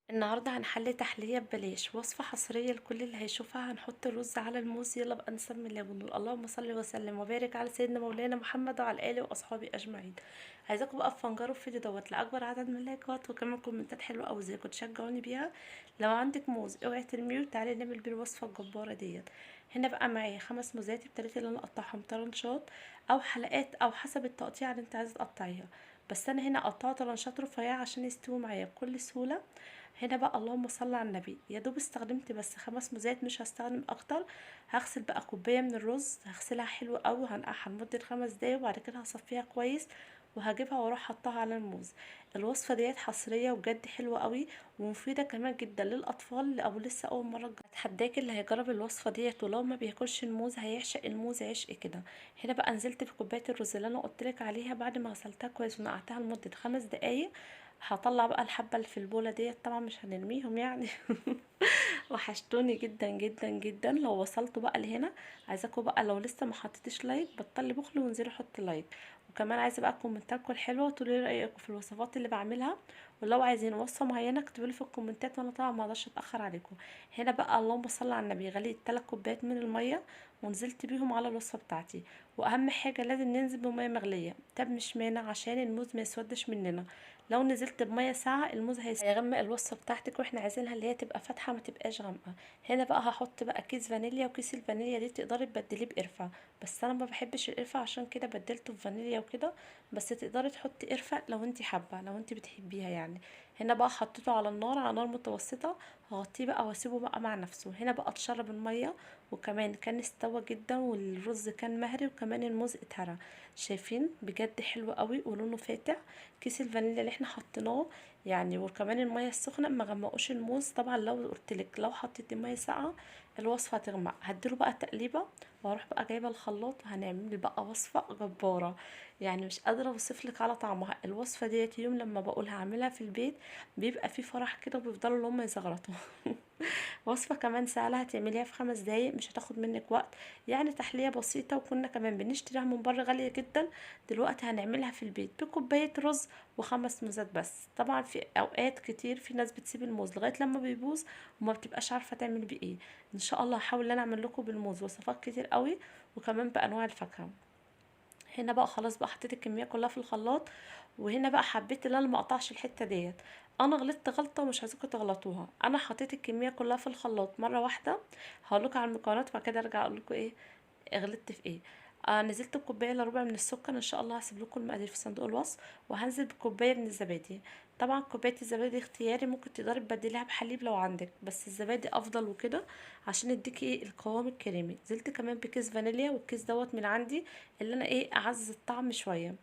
النهارده هنحل تحلية ببلاش، وصفة حصرية لكل اللي هيشوفها. هنحط الرز على الموز. يلا بقى نسمي الله ونقول اللهم صل وسلم وبارك على سيدنا مولانا محمد وعلى اله واصحابه اجمعين. عايزاكم بقى تفنجروا الفيديو دوت لاكبر عدد من اللايكات، وكمان كومنتات حلوه قوي زيكم تشجعوني بيها. لو عندك موز اوعي ترميه، وتعالي نعمل بيه الوصفه الجباره ديت. هنا بقى معايا 5 موزات، ابتديت ان انا اقطعهم طرنشات او حلقات او حسب التقطيع اللي انت عايزه تقطعيها. بس انا هنا قطعه طرنشات رفيعه عشان يستووا معايا بكل سهوله. هنا بقى اللهم صل على النبي، يا دوب استخدمت بس 5 موزات، مش هستخدم اكتر. هغسل بقى كوبايه من الرز، هغسلها حلو قوي وهنقعها لمده 5 دقايق، وبعد كده هصفيها كويس وهجيبها واروح حطها على الموز. الوصفه ديت حصريه وبجد حلوه قوي ومفيده كمان جدا للاطفال او لسه اول مره اتحداك اللي هيجرب الوصفه ديت ولو ما بياكلش الموز هيعشق الموز عشق كده. هنا بقى نزلت في كوبايه الرز اللي انا قلتلك عليها بعد ما غسلتها كويس ونقعتها لمده 5 دقايق. هطلع بقى الحبة اللي في البولة ديت، طبعا مش هنرميهم يعني. وحشتوني جدا جدا جدا. لو وصلتوا بقى لهنا، عايزاكم بقى لو لسه ما حطيتش لايك بطلي بخل وانزلي حطي لايك. وكمان عايزه بقى كومنتاتكم الحلوه وتقولوا لي رايكم في الوصفات اللي بعملها. ولو عايزين وصفه معينه اكتبوا لي في الكومنتات، وانا طبعا ما اقدرش اتاخر عليكم. هنا بقى اللهم صل على النبي، غليت 3 كوبايات من الميه ونزلت بيهم على الوصفه بتاعتي. واهم حاجه لازم ننزل بميه مغليه، طب مش مانع عشان الموز ما يسودش مننا. لو نزلت بميه ساقعه الموز هيغمق الوصفه بتاعتك، واحنا عايزينها اللي هي تبقى فاتحه ما تبقاش غامقه. هنا بقى هحط بقى كيس فانيليا، وكيس الفانيليا دي تقدري تبدليه بقرفه، بس انا ما بحبش القرفه عشان كده بدلته بفانيليا وكده. بس تقدري تحطي قرفه لو انت حابه، لو انت بتحبيها يعني. هنا بقى حطيته على النار، على نار متوسطه. هغطيه بقى واسيبه بقى مع نفسه. هنا بقى اتشرب الميه، وكمان كان استوى جدا والرز كان مهري، وكمان الموز اتهرى. شايفين بجد حلو قوي ولونه فاتح. كيس الفانيليا اللي احنا حطيناه يعني، وكمان الميه السخنه ما غمقوش الموز. طبعا لو قلتلك لو حطيت ميه ساقعه الوصفه هتغمق. هديله بقى تقليبه واروح بقى جايبه الخلاط، وهنعمل بقى وصفه جباره. يعني مش قادره اوصفلك على طعمها. الوصفه ديت يوم لما بقولها اعملها في البيت بيبقى فيه فرح كده، وبيفضلوا اللي هم يزغرطوا. وصفة كمان سهلة، هتعمليها في 5 دقايق، مش هتاخد منك وقت. يعني تحلية بسيطة، وكنا كمان بنشتريها من بره غالية جدا. دلوقتي هنعملها في البيت بكوباية رز و5 موزات بس. طبعا في اوقات كتير في ناس بتسيب الموز لغاية لما بيبوظ وما بتبقاش عارفة تعمل بيه ايه. ان شاء الله هحاول ان انا اعمل لكم بالموز وصفات كتير قوي، وكمان بانواع الفاكهة. هنا بقى خلاص بقى حطيت الكميه كلها في الخلاط. وهنا بقى حبيت ان انا ما اقطعش الحته ديت. انا غلطت غلطه ومش عايزاكم تغلطوها. انا حطيت الكميه كلها في الخلاط مره واحده. هقولكوا على المكونات وبعد كده ارجع اقولكوا ايه غلطت في ايه. نزلت بكوبايه الا ربع من السكر، ان شاء الله هسيب لكم المقادير في صندوق الوصف. وهنزل بكوبايه من الزبادي. طبعا كوبايه الزبادي اختياري، ممكن تقدري تبدليها بحليب لو عندك، بس الزبادي افضل وكده عشان يديكي ايه القوام الكريمي. نزلت كمان بكيس فانيليا، والكيس دوت من عندي اللي انا ايه اعزز الطعم شويه.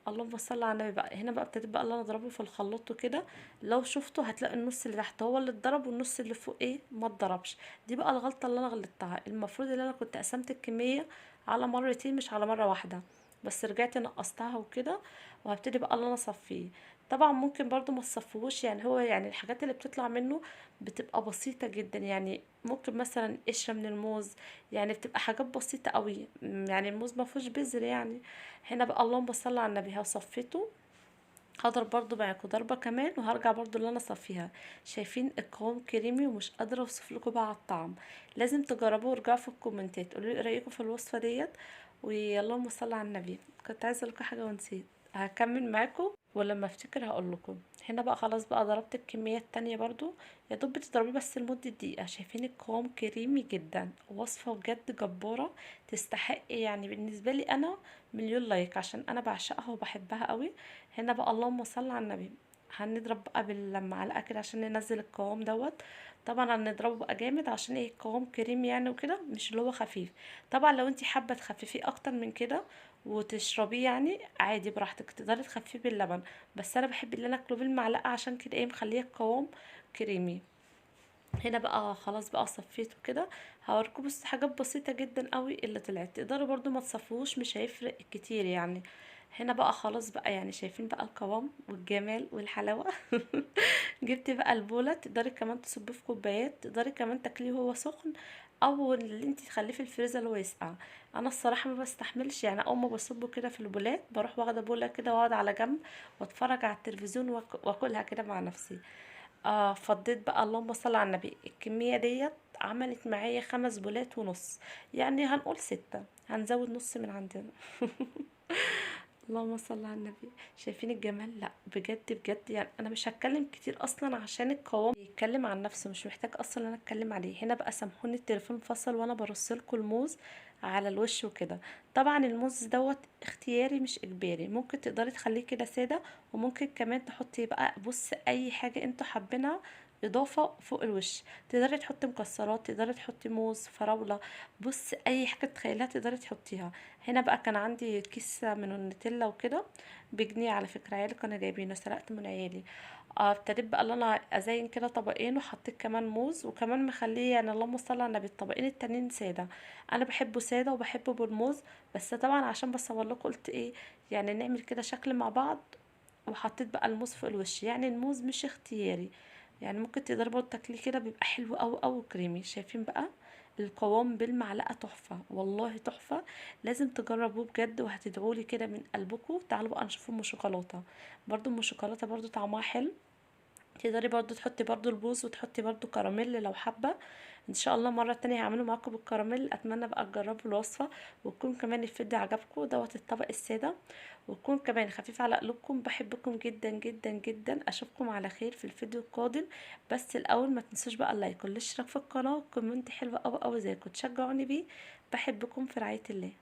اللهم صل على النبي. بقى هنا بقى ابتديت بقى اللي انا اضربه في الخلاط وكده. لو شفتوا هتلاقي النص اللي تحت هو اللي اتضرب والنص اللي فوق ايه ما اتضربش. دي بقى الغلطه اللي انا غلطتها. المفروض ان انا كنت قسمت الكميه على مرتين مش على مره واحده، بس رجعت نقصتها وكده. وهبتدي بقى اللي انا اصفيه. طبعا ممكن برضو ما تصفوش، يعني هو يعني الحاجات اللي بتطلع منه بتبقى بسيطه جدا. يعني ممكن مثلا قشره من الموز، يعني بتبقى حاجات بسيطه قوي. يعني الموز ما فيهوش بذر يعني. هنا بقى اللهم صل على النبي صفيته. هضرب برضو معاكم ضربة كمان وهرجع برضو اللي انا صفيها. شايفين القوام كريمي، ومش قادرة اوصف لكم بقى على الطعم. لازم تجربوه وارجعوا في الكومنتات قولوا لي ايه رايكم في الوصفة ديت. واللهم صل على النبي، كنت عايزة اقول لكم حاجة ونسيت. هكمل معاكم ولما افتكر هقول لكم. هنا بقى خلاص بقى ضربت الكمية التانية برضو. يا دوب بتضربيه بس لمدة دقيقة. شايفين القوام كريمي جدا، وصفة بجد جبارة. تستحق يعني بالنسبة لي انا مليون لايك، عشان انا بعشقها وبحبها قوي. هنا بقى اللهم صل على النبي. هنضرب بقى بالمعلقه كده عشان ننزل القوام دوت. طبعا هنضربه بقى جامد عشان ايه القوام كريم يعني وكده، مش اللي هو خفيف. طبعا لو انتي حابه تخففيه اكتر من كده وتشربيه يعني عادي براحتك، تقدري تخففيه باللبن. بس انا بحب ان انا اكله بالمعلقه عشان كده ايه مخليه القوام كريمي. هنا بقى خلاص بقى صفيته كده. هوريكم بس حاجات بسيطة جدا قوي اللي طلعت، تقدروا برضو ما تصفوش مش هيفرق كتير يعني. هنا بقى خلاص بقى يعني شايفين بقى القوام والجمال والحلاوة. جبت بقى البولة، تقدري كمان تصبيه في كوبايات، تقدري كمان تاكليه وهو سخن، او اللي انت تخليه في الفريزر اللي هو يسقع. انا الصراحه ما بستحملش يعني، اول ما بصبه كده في البولات بروح واخده بوله كده واقعد على جنب واتفرج على التلفزيون واكلها كده مع نفسي. فضيت بقى، اللهم صل على النبي، الكمية ديت عملت معايا 5 بولات ونص، يعني هنقول 6، هنزود نص من عندنا. اللهم صل على النبي. شايفين الجمال؟ لا بجد بجد، يعني انا مش هتكلم كتير اصلا عشان القوام بيتكلم عن نفسه، مش محتاج اصلا ان انا اتكلم عليه. هنا بقى سامحوني التليفون فصل وانا برصلكوا الموز على الوش وكده. طبعا الموز دوت اختياري مش اجباري، ممكن تقدري تخليه كده ساده، وممكن كمان تحطي بقى، بص، اي حاجه انتوا حابينها اضافه فوق الوش. تقدري تحطي مكسرات، تقدري تحطي موز، فراوله، بص اي حاجه تتخيلها تقدري تحطيها. هنا بقى كان عندي كيس من النوتيلا وكده بجنيه، على فكرة عيالي كانوا جايبينه، سرقت من عيالي. ابتديت بقى اللي انا ازين كده طبقين، وحطيت كمان موز، وكمان مخليه يعني اللهم صل على النبي الطبقين التانيين ساده. انا بحبه ساده وبحبه بالموز، بس طبعا عشان بصور لكم قلت ايه، يعني نعمل كده شكل مع بعض. وحطيت بقى الموز في الوش، يعني الموز مش اختياري، يعني ممكن تقدري برضه تاكليه كده، بيبقى حلو او كريمي. شايفين بقى القوام بالمعلقه تحفه، والله تحفه. لازم تجربوه بجد وهتدعولي كده من قلبكم. تعالوا بقى نشوف ام شوكولاته، برضو ام شوكولاته برضو طعمها حلو. تقدري برضو تحطي برضو البوز، وتحطي برضو كراميل لو حابه. ان شاء الله مره تانية هعمله معاكم بالكراميل، اتمنى بقى تجربوا الوصفه، وتكون كمان الفيديو عجبكم دوت الطبق الساده، وتكون كمان خفيف على قلوبكم. بحبكم جدا جدا جدا، اشوفكم على خير في الفيديو القادم. بس الاول ما تنسوش بقى اللايك والاشتراك في القناه، كومنت حلو قوي قوي زيكم تشجعوني بيه. بحبكم في رعايه الله.